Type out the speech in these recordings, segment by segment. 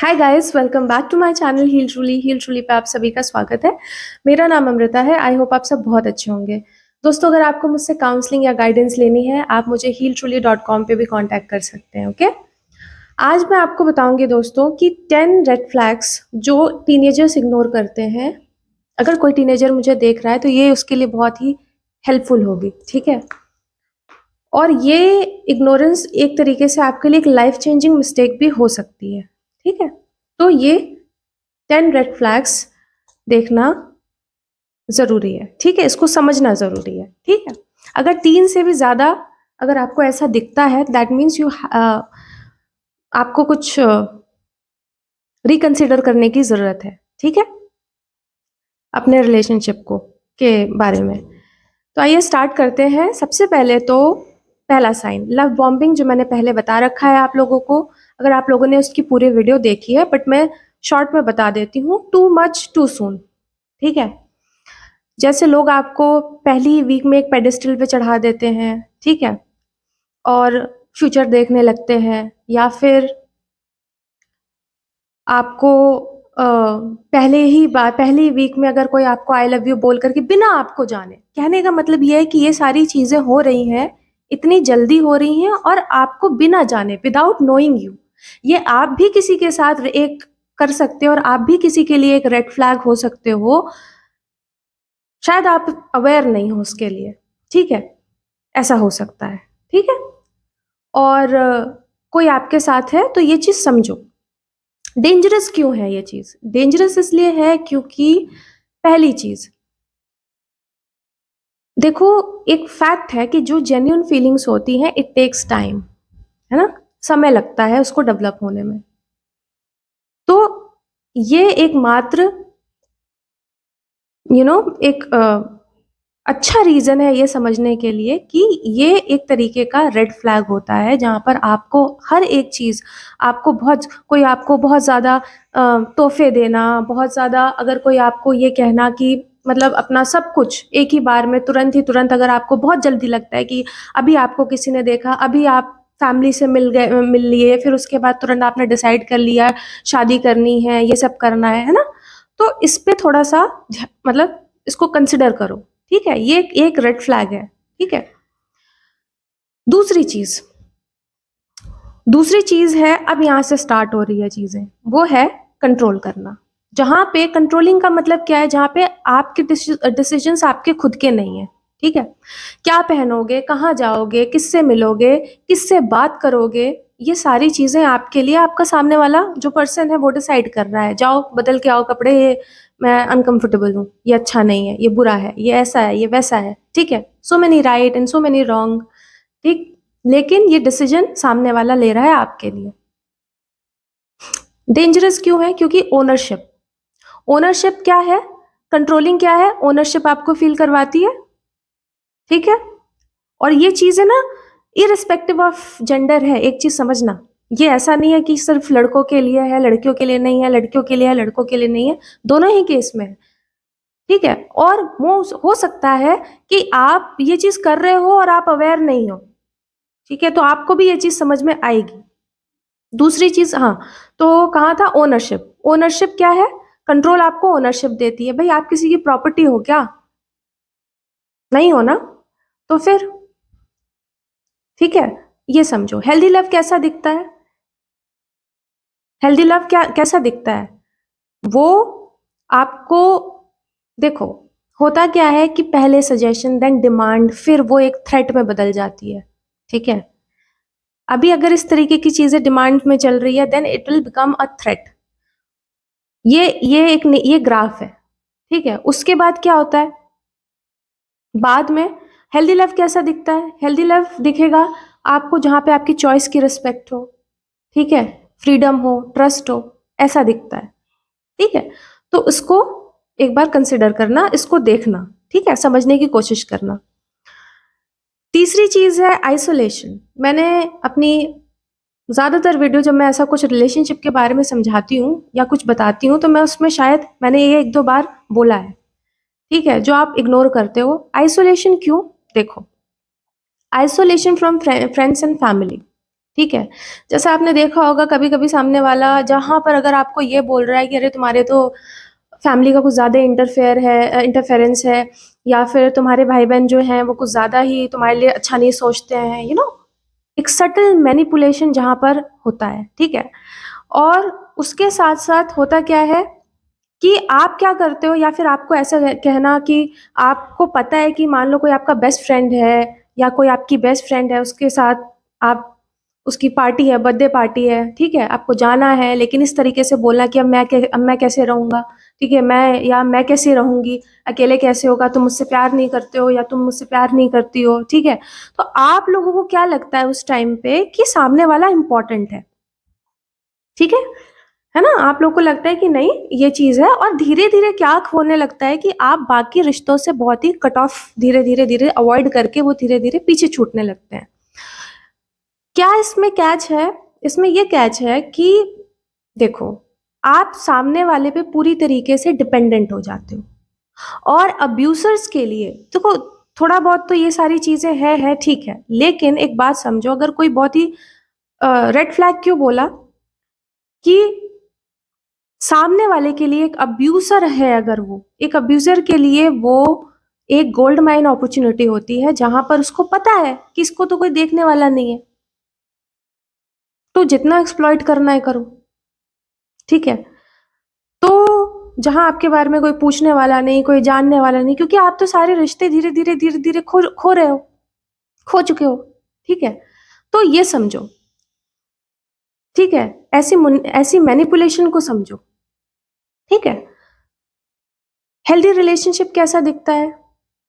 Hi guys, welcome back to my channel heal truly पे आप सभी का स्वागत है। मेरा नाम अमृता है। आई होप आप सब बहुत अच्छे होंगे। दोस्तों, अगर आपको मुझसे काउंसलिंग या गाइडेंस लेनी है, आप मुझे healtruly.com पे भी कांटेक्ट कर सकते हैं। ओके, आज मैं आपको बताऊंगी दोस्तों कि 10 रेड फ्लैग्स जो टीनेजर्स इग्नोर करते हैं। अगर कोई टीनेजर मुझे देख रहा है तो ये उसके लिए बहुत ही हेल्पफुल होगी, ठीक है। और ये इग्नोरेंस एक तरीके से आपके लिए एक लाइफ चेंजिंग मिस्टेक भी हो सकती है, ठीक है। तो ये 10 रेड फ्लैग्स देखना जरूरी है, ठीक है। इसको समझना जरूरी है, ठीक है। अगर 3 से भी ज्यादा अगर आपको ऐसा दिखता है, दैट मीन्स आपको कुछ रिकंसिडर करने की जरूरत है, ठीक है, अपने रिलेशनशिप को के बारे में। तो आइए स्टार्ट करते हैं। सबसे पहले तो पहला साइन लव बॉम्बिंग, जो मैंने पहले बता रखा है आप लोगों को। अगर आप लोगों ने उसकी पूरी वीडियो देखी है, बट मैं शॉर्ट में बता देती हूँ। टू मच टू सून, ठीक है। जैसे लोग आपको पहली वीक में एक पेडेस्टल पे चढ़ा देते हैं, ठीक है, और फ्यूचर देखने लगते हैं, या फिर आपको पहली वीक में अगर कोई आपको आई लव यू बोल करके बिना आपको जाने, कहने का मतलब ये है कि ये सारी चीजें हो रही हैं, इतनी जल्दी हो रही हैं और आपको बिना जाने, विदाउट नोइंग यू। ये आप भी किसी के साथ एक कर सकते हो और आप भी किसी के लिए एक रेड फ्लैग हो सकते हो। शायद आप अवेयर नहीं हो उसके लिए, ठीक है। ऐसा हो सकता है, ठीक है। और कोई आपके साथ है तो ये चीज समझो। डेंजरस क्यों है ये चीज? डेंजरस इसलिए है क्योंकि पहली चीज देखो, एक फैक्ट है कि जो जेन्युइन फीलिंग्स होती हैं, इट टेक्स टाइम, है ना। समय लगता है उसको डेवलप होने में। तो ये एकमात्र एक अच्छा रीजन है ये समझने के लिए कि ये एक तरीके का रेड फ्लैग होता है, जहां पर आपको हर एक चीज, आपको बहुत ज्यादा तोहफे देना, बहुत ज्यादा, अगर कोई आपको ये कहना कि मतलब अपना सब कुछ एक ही बार में तुरंत, अगर आपको बहुत जल्दी लगता है कि अभी आपको किसी ने देखा, अभी आप फैमिली से मिल लिए, फिर उसके बाद तुरंत आपने डिसाइड कर लिया शादी करनी है, ये सब करना है ना। तो इस पे थोड़ा सा मतलब इसको कंसिडर करो, ठीक है। ये एक रेड फ्लैग है, ठीक है। दूसरी चीज दूसरी चीज है, अब यहां से स्टार्ट हो रही है चीजें, वो है कंट्रोल करना। जहां पे कंट्रोलिंग का मतलब क्या है? जहां पे आपके डिसीजंस आपके खुद के नहीं है, ठीक है। क्या पहनोगे, कहाँ जाओगे, किससे मिलोगे, किससे बात करोगे, ये सारी चीजें आपके लिए आपका सामने वाला जो पर्सन है वो डिसाइड कर रहा है। जाओ बदल के आओ कपड़े, ये मैं अनकंफर्टेबल हूँ, ये अच्छा नहीं है, ये बुरा है, ये ऐसा है, ये वैसा है, ठीक है। So many right and so many wrong, ठीक। लेकिन ये डिसीजन सामने वाला ले रहा है आपके लिए। डेंजरस क्यों है? क्योंकि ओनरशिप ओनरशिप क्या है, कंट्रोलिंग क्या है, ओनरशिप आपको फील करवाती है, ठीक है। और ये चीज है ना, इरिस्पेक्टिव ऑफ जेंडर है। एक चीज समझना, ये ऐसा नहीं है कि सिर्फ लड़कों के लिए है, लड़कियों के लिए नहीं है, लड़कियों के लिए है, लड़कों के लिए नहीं है, दोनों ही केस में है, ठीक है। और वो हो सकता है कि आप ये चीज कर रहे हो और आप अवेयर नहीं हो, ठीक है, तो आपको भी ये चीज समझ में आएगी। दूसरी चीज, हाँ, तो कहा था ओनरशिप। ओनरशिप क्या है? कंट्रोल आपको ओनरशिप देती है। भाई, आप किसी की प्रॉपर्टी हो क्या? नहीं हो ना, तो फिर ठीक है। ये समझो, हेल्दी लव कैसा दिखता है? हेल्दी लव कैसा दिखता है? वो आपको, देखो, होता क्या है कि पहले सजेशन, देन डिमांड, फिर वो एक थ्रेट में बदल जाती है, ठीक है। अभी अगर इस तरीके की चीजें डिमांड में चल रही है, then it will become a threat. ये ग्राफ है, ठीक है। उसके बाद क्या होता है? बाद में हेल्दी लव कैसा दिखता है? हेल्दी लव दिखेगा आपको जहां पे आपकी चॉइस की रिस्पेक्ट हो, ठीक है, फ्रीडम हो, ट्रस्ट हो, ऐसा दिखता है, ठीक है। तो उसको एक बार कंसिडर करना, इसको देखना, ठीक है, समझने की कोशिश करना। तीसरी चीज है आइसोलेशन। मैंने अपनी ज्यादातर वीडियो, जब मैं ऐसा कुछ रिलेशनशिप के बारे में समझाती हूँ या कुछ बताती हूँ, तो मैं उसमें शायद मैंने ये एक दो बार बोला है, ठीक है, जो आप इग्नोर करते हो। आइसोलेशन क्यों? देखो, isolation from friends and family, ठीक है? जैसे आपने देखा होगा कभी-कभी सामने वाला जहाँ पर अगर आपको ये बोल रहा है कि अरे तुम्हारे तो फैमिली का कुछ ज़्यादा इंटरफेरेंस है या फिर तुम्हारे भाई-बहन जो हैं वो कुछ ज़्यादा ही तुम्हारे लिए अच्छा नहीं सोचते हैं, एक सटल मैनिपुलेशन जहाँ पर होता है, ठीक है? और उसके साथ-साथ होता क्या है कि आप क्या करते हो या फिर आपको ऐसा कहना कि आपको पता है कि मान लो कोई आपका बेस्ट फ्रेंड है या कोई आपकी बेस्ट फ्रेंड है, उसके साथ आप उसकी पार्टी है, बर्थडे पार्टी है, ठीक है? आपको जाना है, लेकिन इस तरीके से बोलना कि अब मैं कैसे रहूँगा, ठीक है? मैं कैसे रहूँगी, अकेले कैसे होगा, तुम मुझसे प्यार नहीं करते हो या तुम मुझसे प्यार नहीं करती हो, ठीक है? तो आप लोगों को क्या लगता है उस टाइम पे कि सामने वाला इम्पोर्टेंट है, ठीक है? है ना? आप लोग को लगता है कि नहीं ये चीज़ है और धीरे-धीरे क्या होने लगता है कि आप बाकी रिश्तों से बहुत ही कट ऑफ धीरे-धीरे अवॉइड करके वो धीरे-धीरे पीछे छूटने लगते हैं। क्या इसमें कैच है? इसमें ये कैच है कि देखो, आप सामने वाले पे पूरी तरीके से डिपेंडेंट हो जाते हो और अब्यूज़र्स के लिए देखो थोड़ा बहुत तो ये सारी चीज़ें है ठीक है। लेकिन एक बात समझो अगर कोई बहुत ही रेड फ्लैग क्यों बोला कि सामने वाले के लिए एक अब्यूज़र है अगर वो, एक अब्यूज़र के लिए वो एक गोल्ड माइन अपॉर्च्युनिटी होती है, जहाँ पर उसको पता है कि इसको तो कोई देखने वाला नहीं है। तो जितना एक्सप्लॉइट करना है करो, ठीक है? तो जहाँ आपके बारे में कोई पूछने वाला नहीं, कोई जानने वाला नहीं क्योंकि आप तो सारे रिश्ते धीरे-धीरे खो रहे हो, खो चुके हो, ठीक है? तो ये समझो, ठीक है? ऐसी मैनिपुलेशन को समझो, ठीक है? हेल्दी रिलेशनशिप कैसा दिखता है?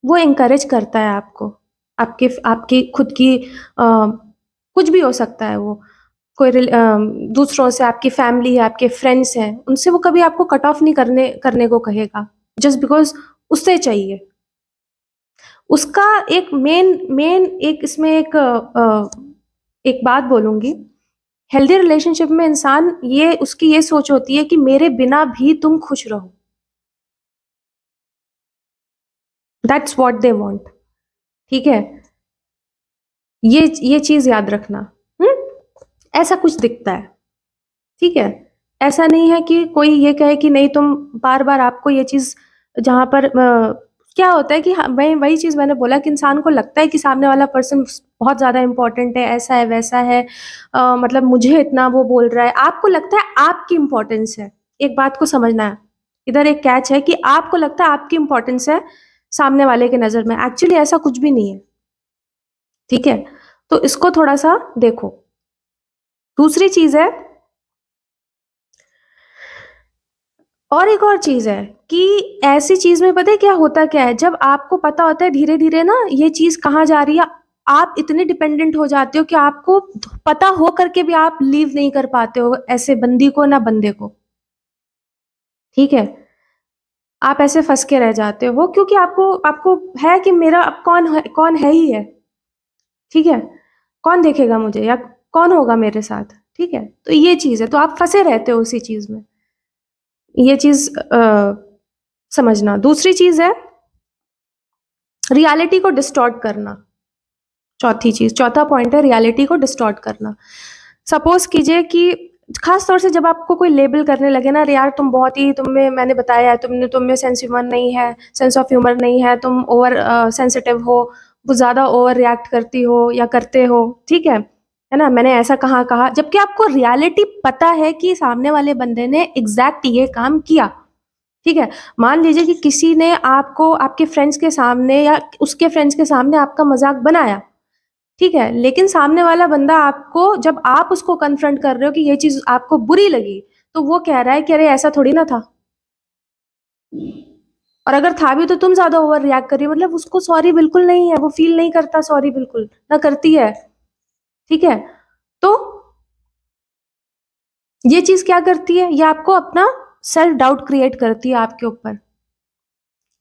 वो एनकरेज करता है आपको, आपकी खुद की कुछ भी हो सकता है वो, दूसरों से आपकी फैमिली है, आपके फ्रेंड्स हैं, उनसे वो कभी आपको कट ऑफ नहीं करने को कहेगा, जस्ट बिकॉज़ उससे चाहिए। उसका एक मेन मेन एक इसमें एक बात बोलूँगी, हेल्दी रिलेशनशिप में इंसान उसकी ये सोच होती है कि मेरे बिना भी तुम खुश रहो। दैट्स व्हाट दे वांट, ठीक है? ये चीज़ याद रखना, हुँ? ऐसा कुछ दिखता है, ठीक है? ऐसा नहीं है कि कोई ये कहे कि नहीं तुम बार-बार आपको ये चीज़ जहाँ पर क्या होता है कि हाँ, वही चीज़ मैंने बोला कि इंसान को लगता है कि सामने वाला पर्सन बहुत ज़्यादा इम्पोर्टेंट है, ऐसा है, वैसा है मतलब मुझे इतना वो बोल रहा है, आपको लगता है आपकी इम्पोर्टेंस है। एक बात को समझना है, इधर एक कैच है कि आपको लगता है आपकी इम्पोर्टेंस है सामने वाले की नज़र में, एक्चुअली ऐसा कुछ भी नहीं है, ठीक है? तो इसको थोड़ा-सा देखो। दूसरी चीज़ है और एक और चीज़ है कि ऐसी चीज़ में पता है क्या है, जब आपको पता होता है धीरे-धीरे ना ये चीज़ कहाँ जा रही है, आप इतने डिपेंडेंट हो जाते हो कि आपको पता हो करके भी आप लीव नहीं कर पाते हो ऐसे बंदी को ना बंदे को, ठीक है? आप ऐसे फँस के रह जाते हो क्योंकि आपको आपको है कि मेरा अब कौन है ही है, ठीक है? कौन देखेगा मुझे या कौन होगा मेरे साथ, ठीक है? तो ये चीज़ है, तो आप फँसे रहते हो उसी चीज़ में। ये चीज़ समझना। दूसरी चीज़ है रियलिटी को डिस्टॉर्ट करना। चौथा पॉइंट है रियलिटी को डिस्टॉर्ट करना। सपोज़ कीजिए कि ख़ास तौर से जब आपको कोई लेबल करने लगे ना, अरे यार तुम बहुत ही तुम में मैंने बताया है तुम में सेंस ऑफ ह्यूमर नहीं है, तुम ओवर सेंसिटिव हो, बहुत ज़्यादा ओवर रिएक्ट करती हो या करते हो, ठीक है? है ना? मैंने ऐसा कहा, जबकि आपको रियलिटी पता है कि सामने वाले बंदे ने एग्ज़ैक्ट ये काम किया, ठीक है? मान लीजिए कि किसी ने आपको आपके फ्रेंड्स के सामने या उसके फ्रेंड्स के सामने आपका मज़ाक बनाया, ठीक है? लेकिन सामने वाला बंदा आपको जब आप उसको कन्फ्रंट कर रहे हो कि ये चीज़ आपको बुरी लगी, तो वो कह रहा है कि अरे ऐसा थोड़ी ना था। और अगर था भी तो तुम ज़्यादा ओवर रिएक्ट कर रही हो, मतलब उसको सॉरी बिल्कुल नहीं है, वो फ़ील नहीं करता सॉरी बिल्कुल, ना करती है, ठीक है? तो ये चीज़ क्या करती है? ये आपको अपना सेल्फ डाउट क्रिएट करती है आपके ऊपर,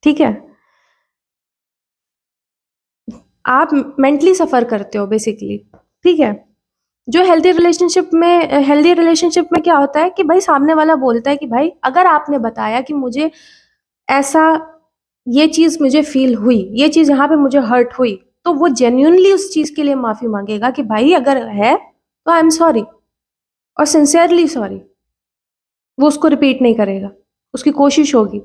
ठीक है? आप मेंटली सफ़र करते हो बेसिकली, ठीक है? जो हेल्दी रिलेशनशिप में क्या होता है कि भाई सामने वाला बोलता है कि भाई अगर आपने बताया कि मुझे ऐसा ये चीज़ मुझे फ़ील हुई, ये चीज़ यहाँ पे मुझे हर्ट हुई, तो वो जेन्युइनली उस चीज़ के लिए माफ़ी माँगेगा कि भाई अगर है, तो आई एम सॉरी, और सिंसियरली सॉरी। वो उसको रिपीट नहीं करेगा, उसकी कोशिश होगी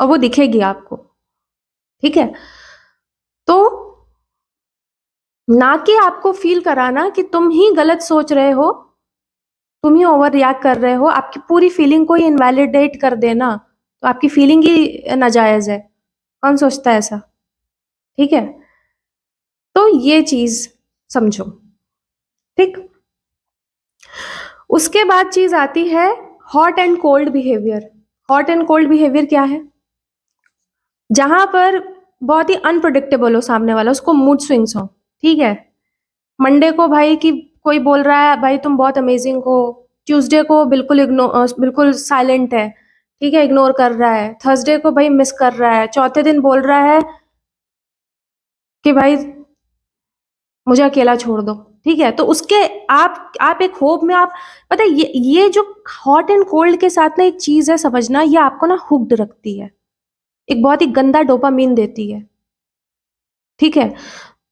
और वो दिखेगी आपको, ठीक है? तो ना कि आपको फील कराना कि तुम ही गलत सोच रहे हो, तुम ही ओवर रिएक्ट कर रहे हो, आपकी पूरी फीलिंग को ही इनवैलिडेट कर देना, तो आपकी फीलिंग ही नाजायज है। कौन सोचता है ऐसा? ठीक है? तो ये चीज समझो, ठीक? उसके बाद चीज आती है hot and cold behaviour. Hot and cold behaviour क्या है? जहां पर बहुत ही अनप्रडिक्टेबल हो सामने वाला, उसको मूड स्विंग्स हो, ठीक है? मंडे को भाई कि कोई बोल रहा है भाई तुम बहुत अमेजिंग हो, ट्यूसडे को बिल्कुल साइलेंट है, ठीक है, इग्नोर कर रहा है, थर्सडे को भाई मिस कर रहा है, चौथे दिन बोल रहा है कि भाई मुझे अकेला छोड़ दो, ठीक है? तो उसके आप एक होप में आप, पता है ये जो हॉट एंड कोल्ड के साथ ना एक चीज है समझना, ये आपको ना हुक्ड रखती है, एक बहुत ही गंदा डोपामीन देती है, ठीक है?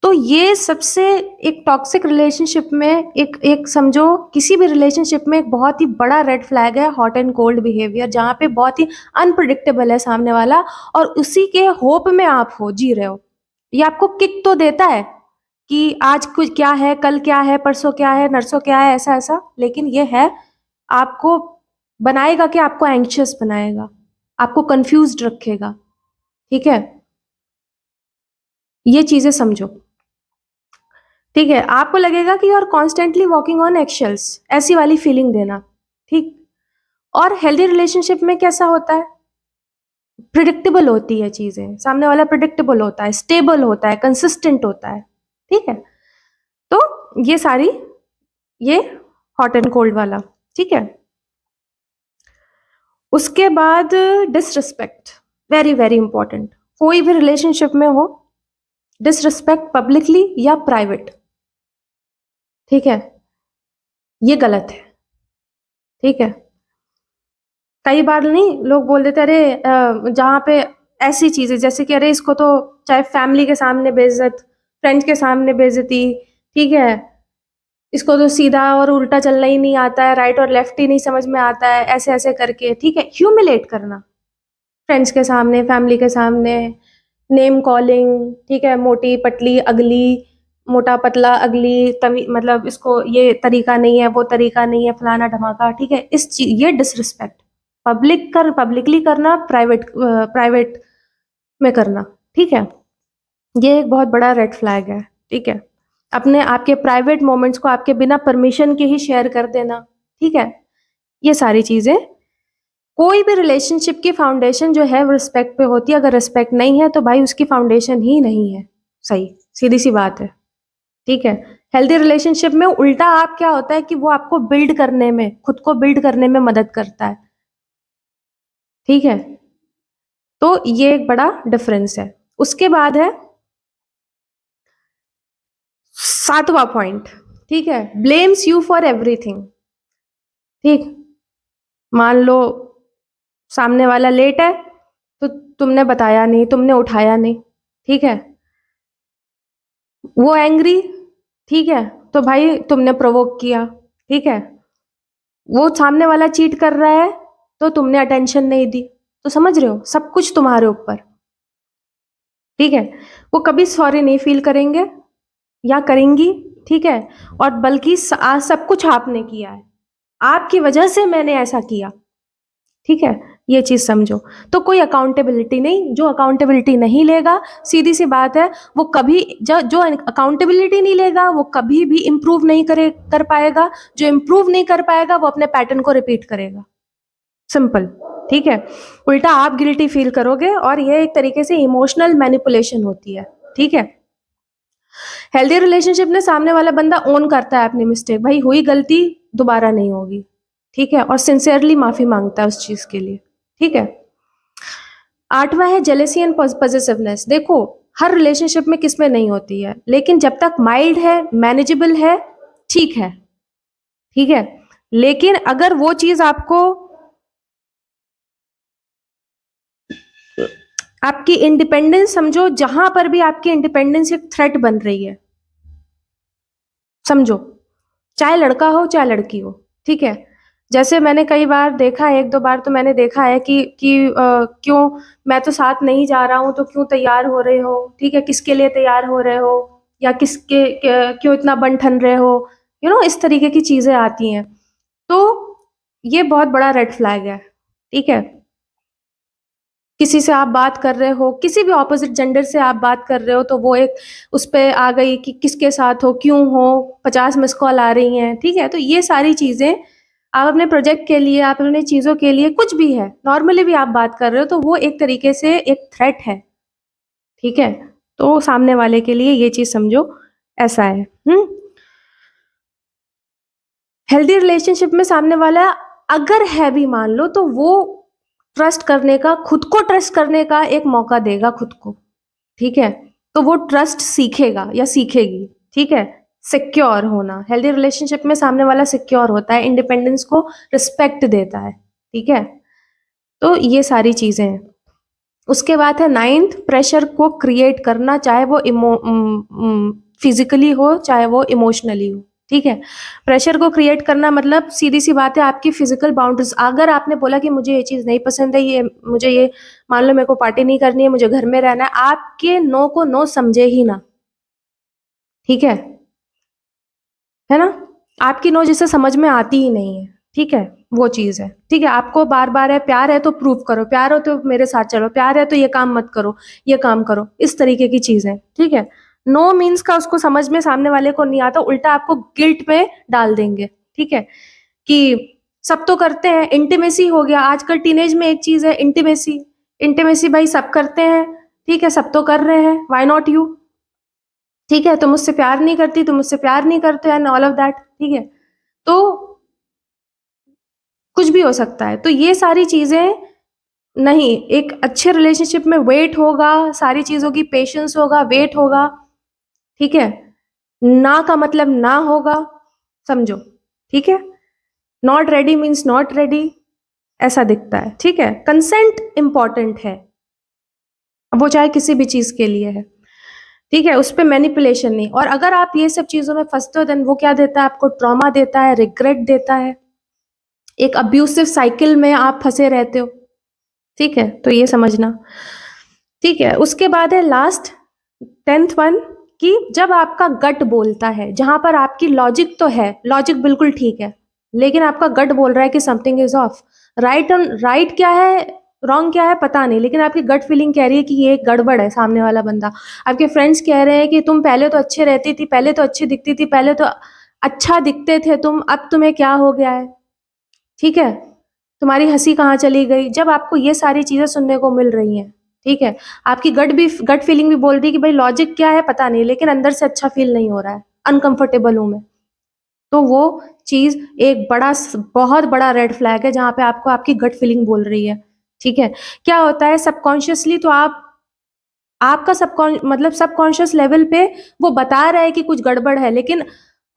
तो ये सबसे एक टॉक्सिक रिलेशनशिप में एक एक समझो, किसी भी रिलेशनशिप में एक बहुत ही बड़ा रेड फ्लैग है हॉट एंड कोल्ड बिहेवियर, जहां पे बहुत ही अनप्रिडिक्टेबल है सामने वाला और उसी के होप में आप हो जी रहे हो। ये आपको किक तो देता है कि आज कुछ क्या है, कल क्या है, परसों क्या है, नरसों क्या है, ऐसा ऐसा, लेकिन ये है आपको बनाएगा कि आपको एंग्शियस बनाएगा, आपको कंफ्यूज्ड रखेगा, ठीक है? ये चीजें समझो, ठीक है? आपको लगेगा कि you are constantly walking on eggshells, ऐसी वाली फीलिंग देना, ठीक? और हेल्दी रिलेशनशिप में कैसा होता है? प्रिडिक्टेबल होती है चीजें, सामने वाला प्रिडिक्टेबल होता है, स्टेबल होता है, कंसिस्टेंट होता है, ठीक है? तो ये सारी, ये हॉट एंड कोल्ड वाला, ठीक है? उसके बाद डिसरिस्पेक्ट, वेरी वेरी इंपॉर्टेंट। कोई भी रिलेशनशिप में हो, डिसरिस्पेक्ट पब्लिकली या प्राइवेट, ठीक है, ये गलत है, ठीक है? कई बार नहीं लोग बोल देते अरे जहाँ पे ऐसी चीजें जैसे कि अरे इसको तो चाहे फैमिली के सामने बेइज्जत, फ्रेंड्स के सामने बेइज्जती, ठीक है, इसको तो सीधा और उल्टा चलना ही नहीं आता है, राइट और लेफ्ट ही नहीं समझ में आता है, ऐसे ऐसे करके, ठीक है, ह्यूमिलेट करना फ्रेंड्स के सामने, फैमिली के सामने, नेम कॉलिंग, ठीक है, मोटी पतली अगली, मोटा पतला अगली, तभी मतलब इसको ये तरीका नहीं है, वो तरीका नहीं है, फलाना धमाका, ठीक है? ये डिसरिस्पेक्ट पब्लिकली करना, प्राइवेट में करना, ठीक है? ये एक बहुत बड़ा रेड फ्लैग है, ठीक है? अपने आपके प्राइवेट मोमेंट्स को आपके बिना परमिशन के ही शेयर कर देना, ठीक है? ये सारी चीजें, कोई भी रिलेशनशिप की फाउंडेशन जो है वो रिस्पेक्ट पे होती है, अगर रिस्पेक्ट नहीं है तो भाई उसकी फाउंडेशन ही नहीं है, सही सीधी सी बात है, ठीक है? हेल्दी रिलेशनशिप में उल्टा आप क्या होता है कि वो आपको बिल्ड करने में, खुद को बिल्ड करने में मदद करता है, ठीक है? तो ये एक बड़ा डिफरेंस है। उसके बाद है 7वां पॉइंट, ठीक है, ब्लेम्स यू फॉर एवरीथिंग, ठीक? मान लो सामने वाला लेट है तो तुमने बताया नहीं, तुमने उठाया नहीं, ठीक है? वो एंग्री, ठीक है, तो भाई तुमने प्रोवोक किया, ठीक है? वो सामने वाला चीट कर रहा है तो तुमने अटेंशन नहीं दी, तो समझ रहे हो सब कुछ तुम्हारे ऊपर, ठीक है? वो कभी सॉरी नहीं फील करेंगे या करेंगी, ठीक है? और बल्कि सब कुछ आपने किया है, आपकी वजह से मैंने ऐसा किया, ठीक है? ये चीज समझो। तो कोई अकाउंटेबिलिटी नहीं, जो अकाउंटेबिलिटी नहीं लेगा, सीधी सी बात है, वो कभी जो अकाउंटेबिलिटी नहीं लेगा वो कभी भी इम्प्रूव नहीं कर पाएगा, जो इम्प्रूव नहीं कर पाएगा वो अपने पैटर्न को रिपीट करेगा, सिंपल, ठीक है? उल्टा आप गिल्टी फील करोगे और ये एक तरीके से इमोशनल मैनिपुलेशन होती है, ठीक है? हेल्दी रिलेशनशिप में सामने वाला बंदा ओन करता है अपनी मिस्टेक, भाई हुई गलती दोबारा नहीं होगी, ठीक है? और सिंसियरली माफी मांगता है उस चीज के लिए, ठीक है? 8वां है जेलेसी एंड पॉजिटिवनेस। देखो हर रिलेशनशिप में किसमें नहीं होती है, लेकिन जब तक माइल्ड है, मैनेजेबल है, ठीक है, ठीक है? लेकिन अगर वो चीज आपको, आपकी इंडिपेंडेंस समझो, जहां पर भी आपकी इंडिपेंडेंस एक थ्रेट बन रही है, समझो, चाहे लड़का हो चाहे लड़की हो, ठीक है। जैसे मैंने कई बार देखा है, 1-2 बार तो मैंने देखा है कि क्यों मैं तो साथ नहीं जा रहा हूँ तो क्यों तैयार हो रहे हो, ठीक है, किसके लिए तैयार हो रहे हो, या क्यों इतना बन ठन रहे हो, इस तरीके की चीजें आती हैं। तो ये बहुत बड़ा रेड फ्लैग है, ठीक है। किसी से आप बात कर रहे हो, किसी भी ऑपोजिट जेंडर से आप बात कर रहे हो, तो वो एक उस पे आ गई कि किसके साथ हो, क्यों हो, 50 मिस कॉल आ रही हैं, ठीक है। तो ये सारी चीजें आप अपने प्रोजेक्ट के लिए, आप अपने चीजों के लिए, कुछ भी है, नॉर्मली भी आप बात कर रहे हो, तो वो एक तरीके से एक थ्रेट है, ठीक है। तो सामने वाले के लिए ये चीज समझो, ऐसा है। हेल्दी रिलेशनशिप में सामने वाला अगर है भी, मान लो, तो वो ट्रस्ट करने का, खुद को ट्रस्ट करने का एक मौका देगा खुद को, ठीक है। तो वो ट्रस्ट सीखेगा या सीखेगी, ठीक है। सिक्योर होना, हेल्दी रिलेशनशिप में सामने वाला सिक्योर होता है, इंडिपेंडेंस को रिस्पेक्ट देता है, ठीक है। तो ये सारी चीजें हैं। उसके बाद है 9th, प्रेशर को क्रिएट करना, चाहे वो फिजिकली हो चाहे वो इमोशनली हो, ठीक है। प्रेशर को क्रिएट करना मतलब सीधी सी बात है, आपकी फिजिकल बाउंड्रीज, अगर आपने बोला कि मुझे ये चीज नहीं पसंद है, ये मुझे ये, मान लो मेरे को पार्टी नहीं करनी है, मुझे घर में रहना है, आपके नो को नो समझे ही ना, ठीक है ना। आपकी नो जिसे समझ में आती ही नहीं है, ठीक है, वो चीज है, ठीक है। आपको बार बार है, प्यार है तो प्रूव करो, प्यार हो तो मेरे साथ चलो, प्यार है तो ये काम मत करो, ये काम करो, इस तरीके की चीज है, ठीक है। नो मीन्स का उसको समझ में सामने वाले को नहीं आता, उल्टा आपको गिल्ट पे डाल देंगे, ठीक है, कि सब तो करते हैं। इंटीमेसी हो गया, आजकल टीनेज में एक चीज है इंटीमेसी, इंटीमेसी भाई सब करते हैं, ठीक है, सब तो कर रहे हैं, व्हाई नॉट यू, ठीक है। तुम मुझसे प्यार नहीं करती, तुम मुझसे प्यार नहीं करते, एंड ऑल ऑफ दैट, ठीक है। तो कुछ भी हो सकता है, तो ये सारी चीजें नहीं। एक अच्छे रिलेशनशिप में वेट होगा, सारी चीजों की पेशेंस होगा, वेट होगा, ठीक है। ना का मतलब ना होगा, समझो, ठीक है। Not ready means not ready, ऐसा दिखता है, ठीक है। कंसेंट इंपॉर्टेंट है, अब वो चाहे किसी भी चीज के लिए है, ठीक है। उस पर मैनिपुलेशन नहीं। और अगर आप ये सब चीजों में फंसते हो, देन वो क्या देता है आपको, ट्रॉमा देता है, रिग्रेट देता है, एक अब्यूसिव साइकिल में आप फंसे रहते हो, ठीक है। तो ये समझना, ठीक है। उसके बाद है लास्ट 10th वन, कि जब आपका गट बोलता है, जहां पर आपकी लॉजिक तो है, लॉजिक बिल्कुल ठीक है, लेकिन आपका गट बोल रहा है कि समथिंग इज ऑफ, राइट क्या है, रॉन्ग क्या है पता नहीं, लेकिन आपकी गट फीलिंग कह रही है कि ये गड़बड़ है, सामने वाला बंदा, आपके फ्रेंड्स कह रहे हैं कि तुम पहले तो अच्छे रहती थी, पहले तो अच्छी दिखती थी, पहले तो अच्छा दिखते थे तुम, अब तुम्हें क्या हो गया है, ठीक है, तुम्हारी हंसी कहाँ चली गई। जब आपको ये सारी चीजें सुनने को मिल रही हैं, ठीक है, आपकी गट फीलिंग भी बोल रही है कि भाई लॉजिक क्या है पता नहीं, लेकिन अंदर से अच्छा फील नहीं हो रहा है, अनकंफर्टेबल हूं मैं, तो वो चीज एक बहुत बड़ा रेड फ्लैग है, जहां पे आपको आपकी गट फीलिंग बोल रही है, ठीक है। क्या होता है सबकॉन्शियसली, तो आपका सबकॉन्शियस लेवल पे वो बता रहा है कि कुछ गड़बड़ है, लेकिन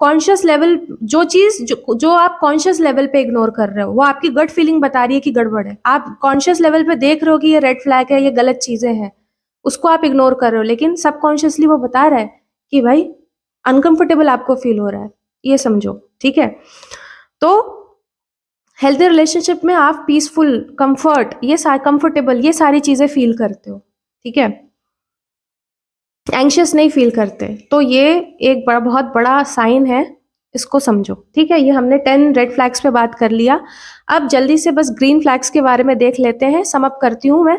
कॉन्शियस लेवल, जो आप कॉन्शियस लेवल पे इग्नोर कर रहे हो, वो आपकी गट फीलिंग बता रही है कि गड़बड़ है। आप कॉन्शियस लेवल पे देख रहे हो कि ये रेड फ्लैग है, ये गलत चीजें हैं, उसको आप इग्नोर कर रहे हो, लेकिन सबकॉन्शियसली वो बता रहा है कि भाई अनकंफर्टेबल आपको फील हो रहा है, ये समझो, ठीक है। तो हेल्थी रिलेशनशिप में आप पीसफुल, कंफर्टेबल, ये सारी चीजें फील करते हो, ठीक है, एंग्शियस नहीं फील करते, तो ये एक बहुत बड़ा साइन है, इसको समझो, ठीक है। ये हमने 10 रेड फ्लैग्स पे बात कर लिया। अब जल्दी से बस ग्रीन फ्लैग्स के बारे में देख लेते हैं, सम अप करती हूँ मैं।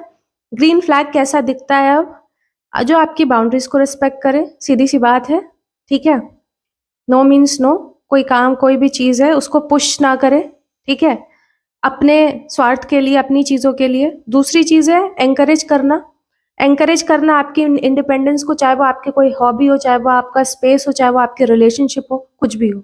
ग्रीन फ्लैग कैसा दिखता है, अब जो आपकी बाउंड्रीज को रिस्पेक्ट करे, सीधी सी बात है, ठीक है। नो मीन्स नो, कोई काम, कोई भी चीज है उसको पुश ना करे, ठीक है, अपने स्वार्थ के लिए, अपनी चीजों के लिए। दूसरी चीज है एंकरेज करना आपकी इंडिपेंडेंस को, चाहे वो आपकी कोई हॉबी हो, चाहे वो आपका स्पेस हो, चाहे वो आपके रिलेशनशिप हो, कुछ भी हो,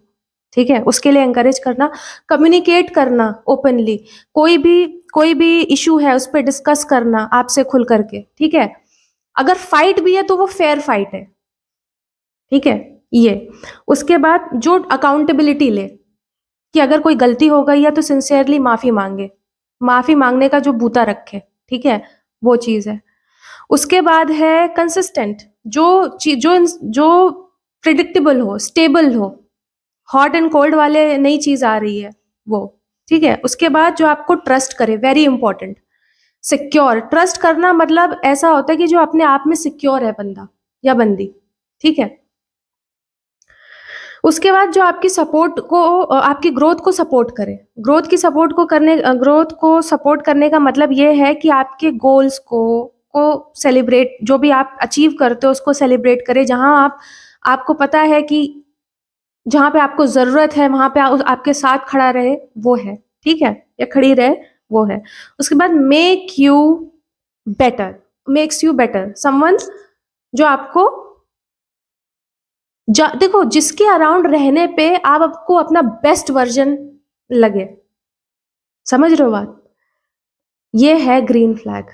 ठीक है, उसके लिए एंकरेज करना। कम्युनिकेट करना ओपनली, कोई भी इशू है उस पर डिस्कस करना आपसे खुल करके, ठीक है। अगर फाइट भी है तो वो फेयर फाइट है, ठीक है, ये। उसके बाद जो अकाउंटेबिलिटी ले, कि अगर कोई गलती हो गई है तो सिंसियरली माफी मांगे, माफी मांगने का जो बूता रखे, ठीक है, वो चीज है। उसके बाद है कंसिस्टेंट, जो प्रिडिक्टेबल हो, स्टेबल हो, हॉट एंड कोल्ड वाले नई चीज आ रही है वो, ठीक है। उसके बाद जो आपको ट्रस्ट करे, वेरी इंपॉर्टेंट। सिक्योर, ट्रस्ट करना मतलब ऐसा होता है कि जो अपने आप में सिक्योर है बंदा या बंदी, ठीक है। उसके बाद जो आपकी सपोर्ट को, आपकी ग्रोथ को सपोर्ट करे। ग्रोथ को सपोर्ट करने का मतलब ये है कि आपके गोल्स को सेलिब्रेट, जो भी आप अचीव करते हो उसको सेलिब्रेट करे। जहां आपको पता है कि जहां पे आपको जरूरत है वहां पे आपके साथ खड़ा रहे, वो है, ठीक है, या खड़ी रहे, वो है। उसके बाद मेक्स यू बेटर समवन, जो आपको देखो, जिसके अराउंड रहने पे आपको अपना बेस्ट वर्जन लगे। समझ रहे हो बात? ये है ग्रीन फ्लैग।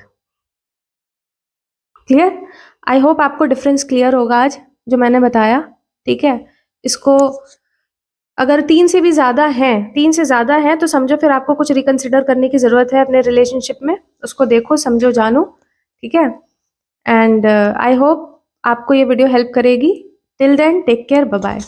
क्लियर? आई होप आपको डिफरेंस क्लियर होगा आज जो मैंने बताया, ठीक है। इसको अगर 3 से ज्यादा है तो समझो फिर आपको कुछ रिकंसिडर करने की जरूरत है अपने रिलेशनशिप में। उसको देखो, समझो, जानो, ठीक है। एंड आई होप आपको ये वीडियो हेल्प करेगी। Till then take care, bye bye.